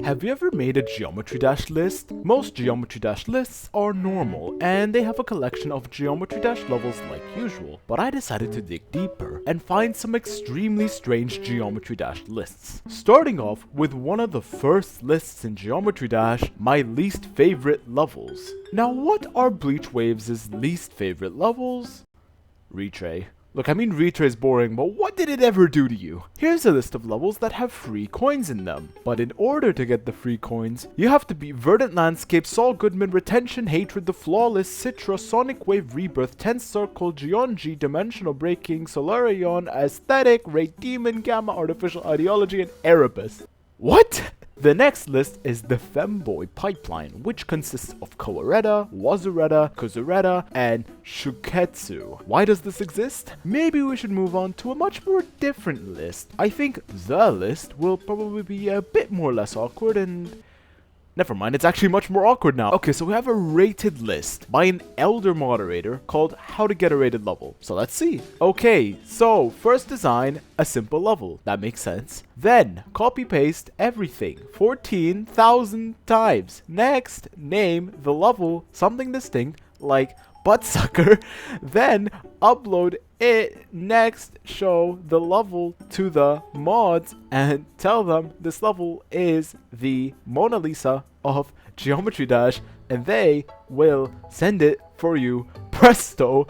Have you ever made a Geometry Dash list? Most Geometry Dash lists are normal, and they have a collection of Geometry Dash levels like usual. But I decided to dig deeper and find some extremely strange Geometry Dash lists. Starting off with one of the first lists in Geometry Dash, my least favorite levels. Now what are Bleach Waves' least favorite levels? Retray. Look, I mean Retray is boring, but what did it ever do to you? Here's a list of levels that have free coins in them. But in order to get the free coins, you have to beat Verdant Landscape, Saul Goodman, Retention, Hatred, The Flawless, Citra, Sonic Wave, Rebirth, Tense Circle, Geonji, Dimensional Breaking, Solarion, Aesthetic, Raid Demon, Gamma, Artificial Ideology, and Erebus. What? The next list is the Femboy Pipeline, which consists of Koareta, Wazureta, Kuzureta, and Shuketsu. Why does this exist? Maybe we should move on to a much more different list. I think the list will probably be a bit more less awkward and... never mind, it's actually much more awkward now. Okay, so we have a rated list by an elder moderator called How to Get a Rated Level. So let's see. Okay, so first design a simple level. That makes sense. Then copy paste everything 14,000 times. Next, name the level something distinct like Buttsucker. Then upload it. Next, show the level to the mods and tell them this level is the Mona Lisa of Geometry Dash and they will send it for you. Presto!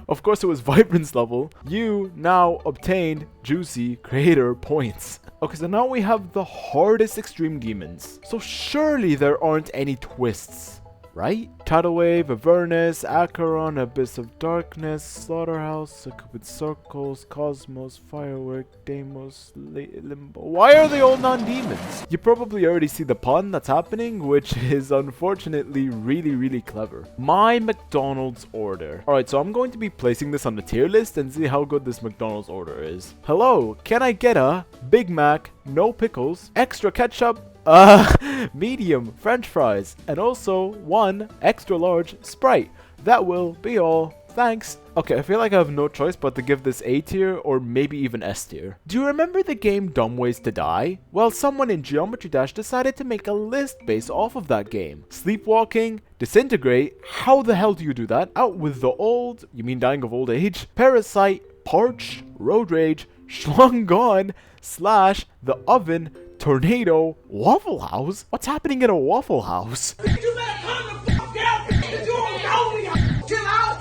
Of course it was Vibrance level. You now obtained juicy creator points. Okay, so now we have the hardest extreme demons. So surely there aren't any twists, right? Tidal Wave, Avernus, Acheron, Abyss of Darkness, Slaughterhouse, Cupid Circles, Cosmos, Firework, Deimos, Limbo. Why are they all non-demons? You probably already see the pun that's happening, which is unfortunately really clever. My McDonald's order. Alright, so I'm going to be placing this on the tier list and see how good this McDonald's order is. Hello, can I get a Big Mac, no pickles, extra ketchup, medium French fries, and also one extra large Sprite. That will be all. Thanks. Okay, I feel like I have no choice but to give this A tier or maybe even S tier. Do you remember the game Dumb Ways to Die? Well, someone in Geometry Dash decided to make a list based off of that game. Sleepwalking, Disintegrate, how the hell do you do that? Out with the old, you mean dying of old age? Parasite, Parch, Road Rage, Schlong Gone, Slash, The Oven, Tornado, Waffle House? What's happening in a Waffle House?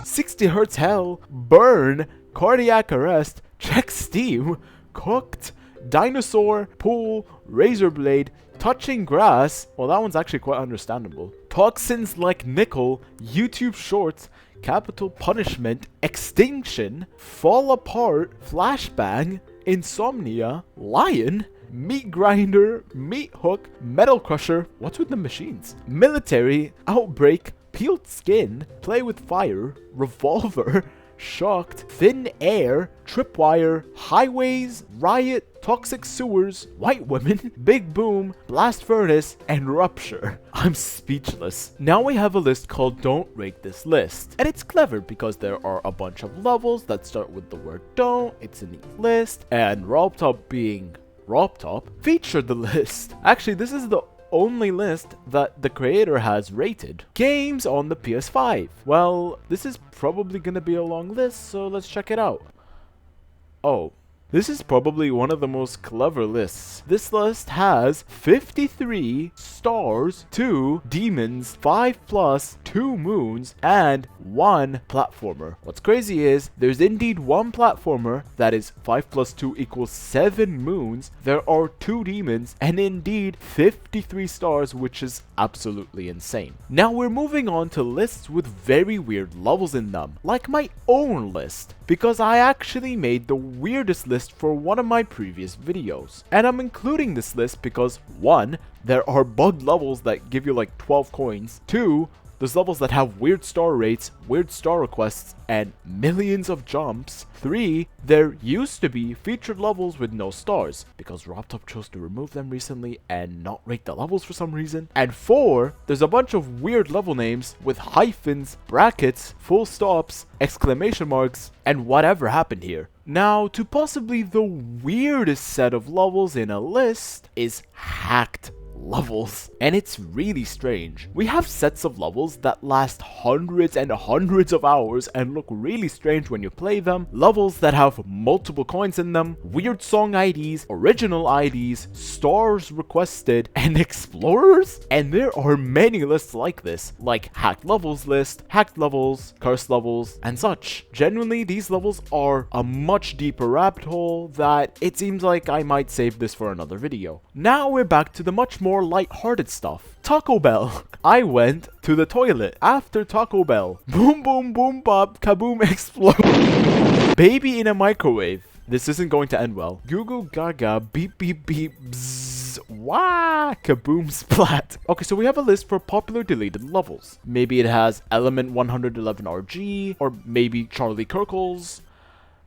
60 Hertz Hell, Burn, Cardiac Arrest, Check Steam, Cooked, Dinosaur, Pool, Razor Blade, Touching Grass. Well, that one's actually quite understandable. Toxins Like Nickel, YouTube Shorts, Capital Punishment, Extinction, Fall Apart, Flashbang, Insomnia, Lion, Meat Grinder, Meat Hook, Metal Crusher, what's with the machines? Military, Outbreak, Peeled Skin, Play with Fire, Revolver, Shocked, Thin Air, Tripwire, Highways, Riot, Toxic Sewers, White Women, Big Boom, Blast Furnace, and Rupture. I'm speechless. Now we have a list called Don't Rate This List. And it's clever because there are a bunch of levels that start with the word don't. It's a neat list. And Robtop being Robtop featured the list. Actually, this is the only list that the creator has rated. Games on the PS5. Well, this is probably gonna be a long list, so let's check it out. Oh. This is probably one of the most clever lists. This list has 53 stars, 2 demons, 5 plus, 2 moons, and 1 platformer. What's crazy is there's indeed 1 platformer that is 5 plus 2 equals 7 moons. There are 2 demons and indeed 53 stars, which is absolutely insane. Now we're moving on to lists with very weird levels in them, like my own list, because I actually made the weirdest list for one of my previous videos. And I'm including this list because 1, there are bugged levels that give you like 12 coins. 2, there's levels that have weird star rates, weird star requests, and millions of jumps. 3, there used to be featured levels with no stars, because RobTop chose to remove them recently and not rate the levels for some reason. And 4, there's a bunch of weird level names with hyphens, brackets, full stops, exclamation marks, and whatever happened here. Now, to possibly the weirdest set of levels in a list is hacked levels. And it's really strange. We have sets of levels that last hundreds and hundreds of hours and look really strange when you play them, levels that have multiple coins in them, weird song IDs, original IDs, stars requested, and explorers. And there are many lists like this, like hacked levels list, hacked levels, cursed levels, and such. Generally, these levels are a much deeper rabbit hole that it seems like I might save this for another video. Now we're back to the much more light-hearted stuff. Taco Bell. I went to the toilet after Taco Bell. Boom boom boom bop kaboom explode. Baby in a microwave. This isn't going to end well. Goo goo gaga beep beep beep bzzz wah kaboom splat. Okay, so we have a list for popular deleted levels. Maybe it has Element 111 RG, or maybe Charlie Kirkles.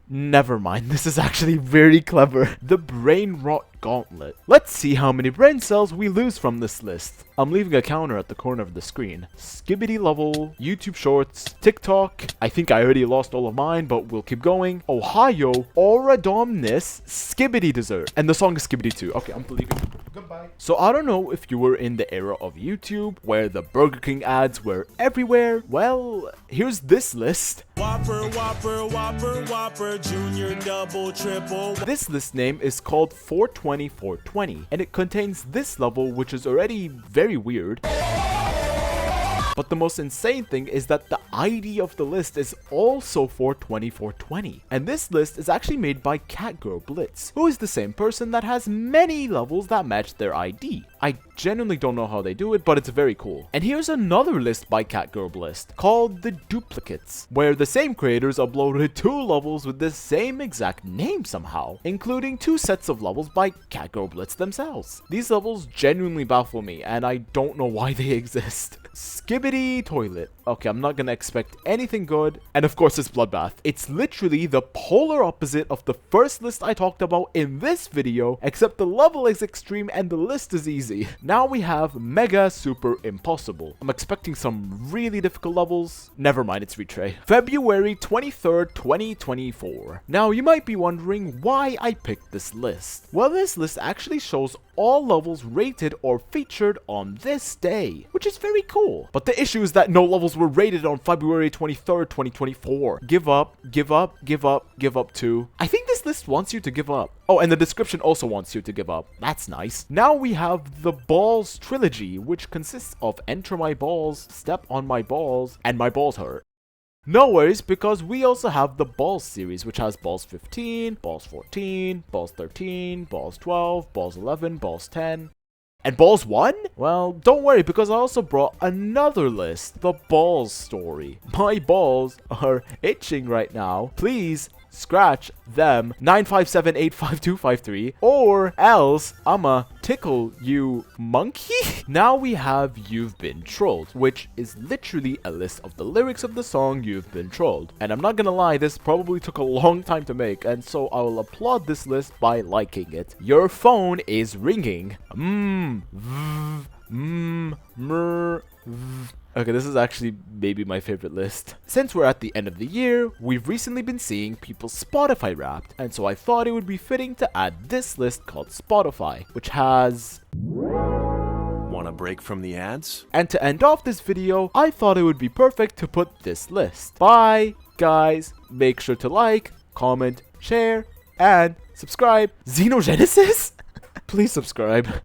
Never mind, this is actually very clever. The Brain Rot Gauntlet. Let's see how many brain cells we lose from this list. I'm leaving a counter at the corner of the screen. Skibbity level, YouTube Shorts, TikTok. I think I already lost all of mine, but we'll keep going. Ohio, Oradomness, Skibbity Dessert. And the song is Skibbity 2. Okay, I'm leaving. Goodbye. So I don't know if you were in the era of YouTube where the Burger King ads were everywhere. Well, here's this list. Whopper, Whopper, Whopper, Whopper, Junior, Double, Triple. This list name is called 420 420, and it contains this level, which is already very weird. But the most insane thing is that the ID of the list is also 420 420. And this list is actually made by Catgirl Blitz, who is the same person that has many levels that match their ID. I genuinely don't know how they do it, but it's very cool. And here's another list by Catgirl Blitz called The Duplicates, where the same creators uploaded 2 levels with the same exact name somehow, including 2 sets of levels by Catgirl Blitz themselves. These levels genuinely baffle me, and I don't know why they exist. Skibbity Toilet. Okay, I'm not gonna expect anything good. And of course, it's Bloodbath. It's literally the polar opposite of the first list I talked about in this video, except the level is extreme and the list is easy. Now we have Mega Super Impossible. I'm expecting some really difficult levels. Never mind, it's Retray. February 23rd, 2024. Now, you might be wondering why I picked this list. Well, this list actually shows all levels rated or featured on this day, which is very cool. But the issue is that no levels were rated on February 23rd, 2024. Give up, give up, give up, give up too. I think this list wants you to give up. Oh, and the description also wants you to give up. That's nice. Now we have the Balls Trilogy, which consists of Enter My Balls, Step on My Balls, and My Balls Hurt. No worries, because we also have the Balls series, which has Balls 15, Balls 14, Balls 13, Balls 12, Balls 11, Balls 10, and Balls 1? Well, don't worry, because I also brought another list, the Balls story. My balls are itching right now. Please scratch them 957-85253, or else I'ma tickle you, monkey. Now we have You've Been Trolled, which is literally a list of the lyrics of the song You've Been Trolled. And I'm not gonna lie, this probably took a long time to make, and so I will applaud this list by liking it. Your phone is ringing. Okay, this is actually maybe my favorite list. Since we're at the end of the year, we've recently been seeing people Spotify Wrapped, and so I thought it would be fitting to add this list called Spotify, which has... Want a break from the ads? And to end off this video, I thought it would be perfect to put this list. Bye, guys. Make sure to like, comment, share, and subscribe. Xenogenesis? Please subscribe.